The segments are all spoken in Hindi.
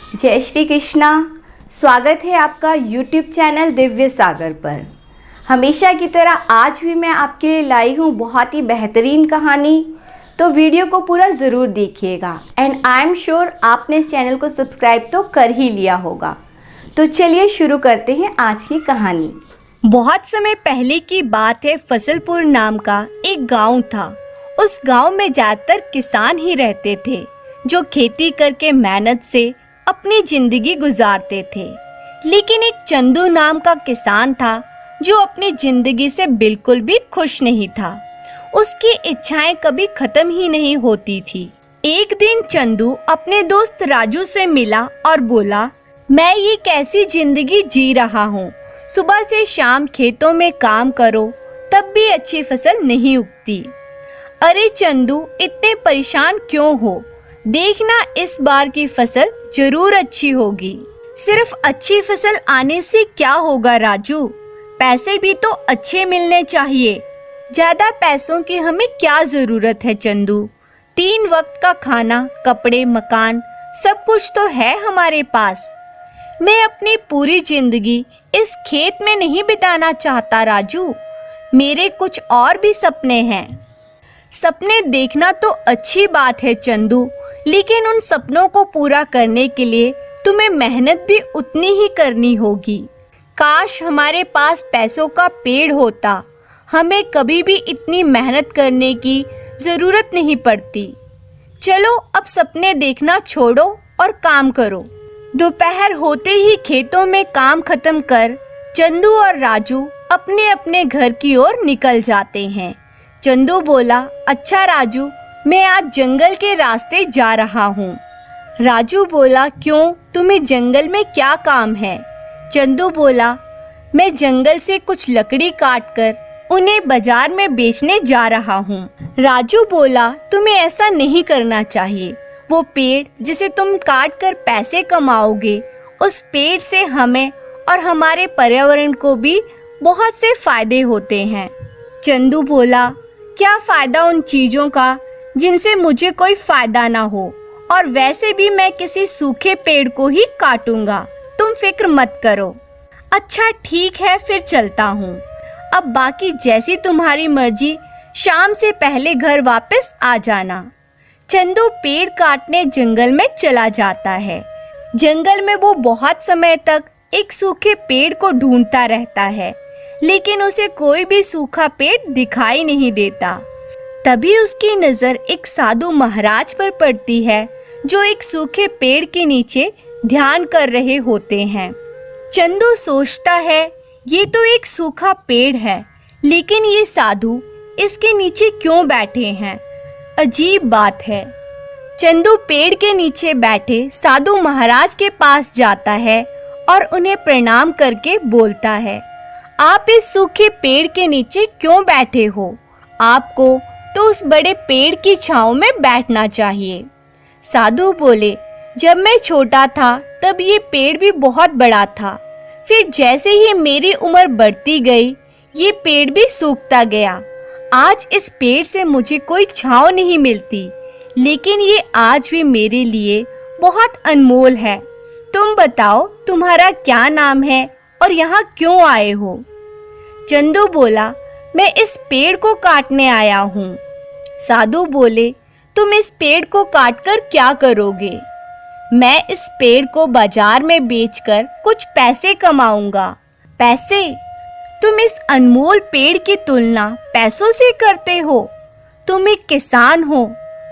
जय श्री कृष्णा। स्वागत है आपका YouTube चैनल दिव्य सागर पर। हमेशा की तरह आज भी मैं आपके लिए लाई हूँ बहुत ही बेहतरीन कहानी, तो वीडियो को पूरा ज़रूर देखिएगा। एंड आई एम श्योर आपने इस चैनल को सब्सक्राइब तो कर ही लिया होगा। तो चलिए शुरू करते हैं आज की कहानी। बहुत समय पहले की बात है। फसलपुर नाम का एक गांव था। उस गांव में ज्यादातर किसान ही रहते थे जो खेती करके मेहनत से अपनी जिंदगी गुजारते थे। लेकिन एक चंदू नाम का किसान था जो अपनी जिंदगी से बिल्कुल भी खुश नहीं था। उसकी इच्छाएं कभी खत्म ही नहीं होती थी। एक दिन चंदू अपने दोस्त राजू से मिला और बोला, मैं ये कैसी जिंदगी जी रहा हूँ। सुबह से शाम खेतों में काम करो तब भी अच्छी फसल नहीं उगती। अरे चंदू, इतने परेशान क्यों हो? देखना इस बार की फसल जरूर अच्छी होगी। सिर्फ अच्छी फसल आने से क्या होगा राजू, पैसे भी तो अच्छे मिलने चाहिए। ज्यादा पैसों की हमें क्या जरूरत है चंदू? 3 वक्त का खाना, कपड़े, मकान सब कुछ तो है हमारे पास। मैं अपनी पूरी जिंदगी इस खेत में नहीं बिताना चाहता राजू। मेरे कुछ और भी सपने हैं। सपने देखना तो अच्छी बात है चंदू, लेकिन उन सपनों को पूरा करने के लिए तुम्हें मेहनत भी उतनी ही करनी होगी। काश हमारे पास पैसों का पेड़ होता, हमें कभी भी इतनी मेहनत करने की जरूरत नहीं पड़ती। चलो अब सपने देखना छोड़ो और काम करो। दोपहर होते ही खेतों में काम खत्म कर चंदू और राजू अपने अपने घर की ओर निकल जाते हैं। चंदू बोला, अच्छा राजू, मैं आज जंगल के रास्ते जा रहा हूँ। राजू बोला, क्यों, तुम्हें जंगल में क्या काम है? चंदू बोला, मैं जंगल से कुछ लकड़ी काट कर उन्हें बाजार में बेचने जा रहा हूँ। राजू बोला, तुम्हें ऐसा नहीं करना चाहिए। वो पेड़ जिसे तुम काट कर पैसे कमाओगे, उस पेड़ से हमें और हमारे पर्यावरण को भी बहुत से फायदे होते हैं। चंदू बोला, क्या फायदा उन चीजों का जिनसे मुझे कोई फायदा ना हो, और वैसे भी मैं किसी सूखे पेड़ को ही काटूंगा। तुम फिक्र मत करो। अच्छा ठीक है, फिर चलता हूँ। अब बाकी जैसी तुम्हारी मर्जी, शाम से पहले घर वापस आ जाना। चंदू पेड़ काटने जंगल में चला जाता है। जंगल में वो बहुत समय तक एक सूखे पेड़ को ढूंढता रहता है, लेकिन उसे कोई भी सूखा पेड़ दिखाई नहीं देता। तभी उसकी नजर एक साधु महाराज पर पड़ती है जो एक सूखे पेड़ के नीचे ध्यान कर रहे होते हैं। चंदू सोचता है, ये तो एक सूखा पेड़ है, लेकिन ये साधु इसके नीचे क्यों बैठे हैं? अजीब बात है। चंदू पेड़ के नीचे बैठे साधु महाराज के पास जाता है और उन्हें प्रणाम करके बोलता है, आप इस सूखे पेड़ के नीचे क्यों बैठे हो? आपको तो उस बड़े पेड़ की छांव में बैठना चाहिए। साधु बोले, जब मैं छोटा था तब ये पेड़ भी बहुत बड़ा था। फिर जैसे ही मेरी उम्र बढ़ती गई, ये पेड़ भी सूखता गया। आज इस पेड़ से मुझे कोई छांव नहीं मिलती, लेकिन ये आज भी मेरे लिए बहुत अनमोल है। तुम बताओ, तुम्हारा क्या नाम है और यहाँ क्यों आए हो? चंदू बोला, मैं इस पेड़ को काटने आया हूँ। साधु बोले, तुम इस पेड़ को काटकर क्या करोगे? मैं इस पेड़ को बाजार में बेचकर कुछ पैसे कमाऊंगा। पैसे? तुम इस अनमोल पेड़ की तुलना पैसों से करते हो? तुम एक किसान हो,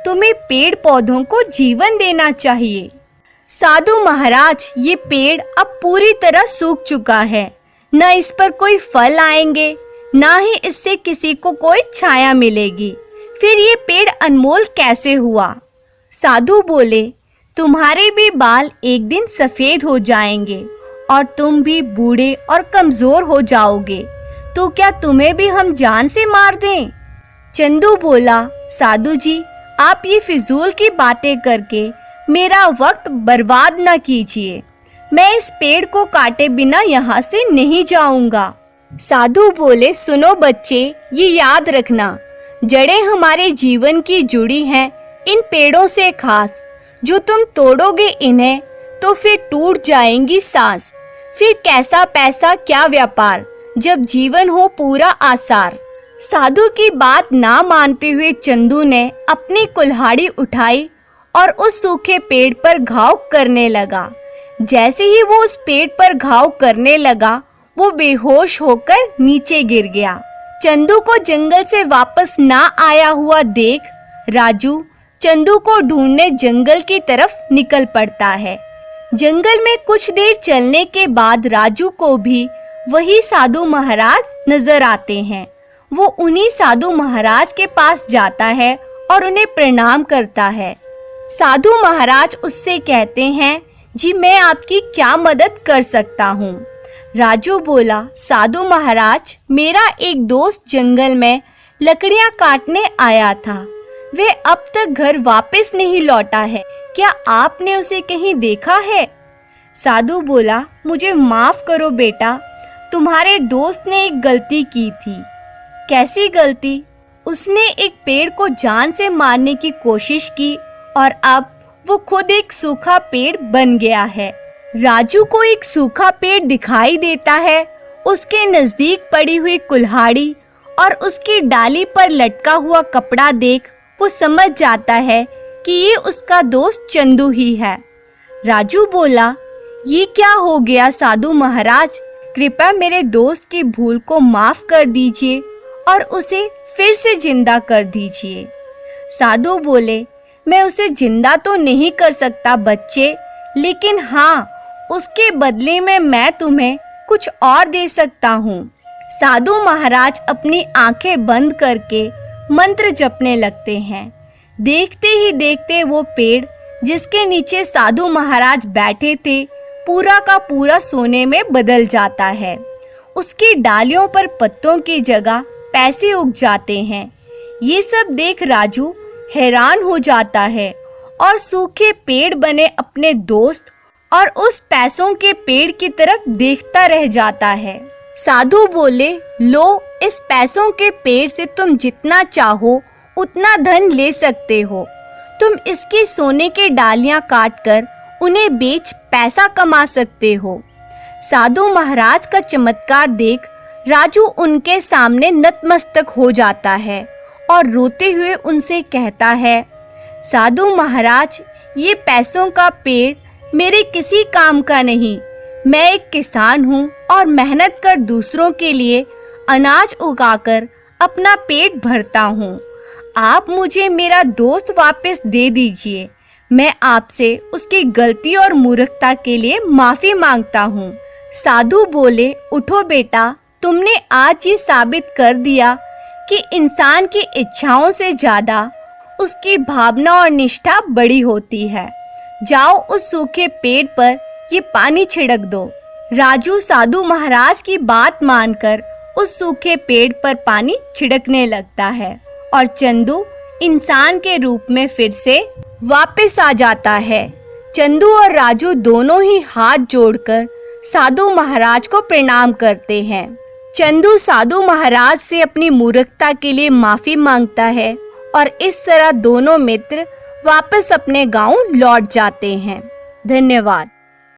तुम्हें पेड़ पौधों को जीवन देना चाहिए। साधु महाराज, ये पेड़ अब पूरी तरह सूख चुका है। न इस पर कोई फल आएंगे, ना ही इससे किसी को कोई छाया मिलेगी। फिर ये पेड़ अनमोल कैसे हुआ? साधु बोले, तुम्हारे भी बाल एक दिन सफेद हो जाएंगे और तुम भी बूढ़े और कमजोर हो जाओगे। तो क्या तुम्हें भी हम जान से मार दें? चंदू बोला, साधु जी, आप ये फिजूल की बातें करके मेरा वक्त बर्बाद न कीजिए। मैं इस पेड़ को काटे बिना यहाँ से नहीं जाऊंगा। साधु बोले, सुनो बच्चे, ये याद रखना, जड़ें हमारे जीवन की जुड़ी हैं इन पेड़ों से खास। जो तुम तोड़ोगे इन्हें तो फिर टूट जाएंगी सांस। फिर कैसा पैसा क्या व्यापार, जब जीवन हो पूरा आसार। साधु की बात ना मानते हुए चंदू ने अपनी कुल्हाड़ी उठाई और उस सूखे पेड़ पर घाव करने लगा। जैसे ही वो उस पेड़ पर घाव करने लगा, वो बेहोश होकर नीचे गिर गया। चंदू को जंगल से वापस ना आया हुआ देख राजू चंदू को ढूंढने जंगल की तरफ निकल पड़ता है। जंगल में कुछ देर चलने के बाद राजू को भी वही साधु महाराज नजर आते हैं। वो उन्हीं साधु महाराज के पास जाता है और उन्हें प्रणाम करता है। साधु महाराज उससे कहते हैं, जी मैं आपकी क्या मदद कर सकता हूँ। राजू बोला, साधु महाराज, मेरा एक दोस्त जंगल में लकड़ियाँ काटने आया था। वे अब तक घर वापस नहीं लौटा है। क्या आपने उसे कहीं देखा है? साधु बोला, मुझे माफ करो बेटा, तुम्हारे दोस्त ने एक गलती की थी। कैसी गलती? उसने एक पेड़ को जान से मारने की कोशिश की और अब वो खुद एक सूखा पेड़ बन गया है। राजू को एक सूखा पेड़ दिखाई देता है। उसके नजदीक पड़ी हुई कुल्हाड़ी और उसकी डाली पर लटका हुआ कपड़ा देख वो समझ जाता है कि ये उसका दोस्त चंदू ही है। राजू बोला, ये क्या हो गया साधु महाराज, कृपया मेरे दोस्त की भूल को माफ कर दीजिए और उसे फिर से जिंदा कर दीजिए। साधु बोले, मैं उसे जिंदा तो नहीं कर सकता बच्चे, लेकिन हाँ, उसके बदले में मैं तुम्हें कुछ और दे सकता हूँ। साधु महाराज अपनी आंखें बंद करके मंत्र जपने लगते हैं। देखते ही देखते वो पेड़ जिसके नीचे साधु महाराज बैठे थे पूरा का पूरा सोने में बदल जाता है। उसकी डालियों पर पत्तों की जगह पैसे उग जाते हैं। ये सब देख राजू हैरान हो जाता है और सूखे पेड़ बने अपने दोस्त और उस पैसों के पेड़ की तरफ देखता रह जाता है। साधु बोले, लो, इस पैसों के पेड़ से तुम जितना चाहो उतना धन ले सकते हो। तुम इसकी सोने के डालियां काटकर उन्हें बेच पैसा कमा सकते हो। साधु महाराज का चमत्कार देख राजू उनके सामने नतमस्तक हो जाता है और रोते हुए उनसे कहता है, साधु महाराज, ये पैसों का पेड़ मेरे किसी काम का नहीं। मैं एक किसान हूँ और मेहनत कर दूसरों के लिए अनाज उगाकर अपना पेट भरता हूँ। आप मुझे मेरा दोस्त वापस दे दीजिए। मैं आपसे उसकी गलती और मूर्खता के लिए माफी मांगता हूँ। साधु बोले, उठो बेटा, तुमने आज ये साबित कर दिया कि इंसान की इच्छाओं से ज्यादा उसकी भावना और निष्ठा बड़ी होती है। जाओ उस सूखे पेड़ पर ये पानी छिड़क दो। राजू साधु महाराज की बात मानकर उस सूखे पेड़ पर पानी छिड़कने लगता है और चंदू इंसान के रूप में फिर से वापस आ जाता है। चंदू और राजू दोनों ही हाथ जोड़कर साधु महाराज को प्रणाम करते हैं। चंदू साधु महाराज से अपनी मूर्खता के लिए माफी मांगता है और इस तरह दोनों मित्र वापस अपने गांव लौट जाते हैं। धन्यवाद।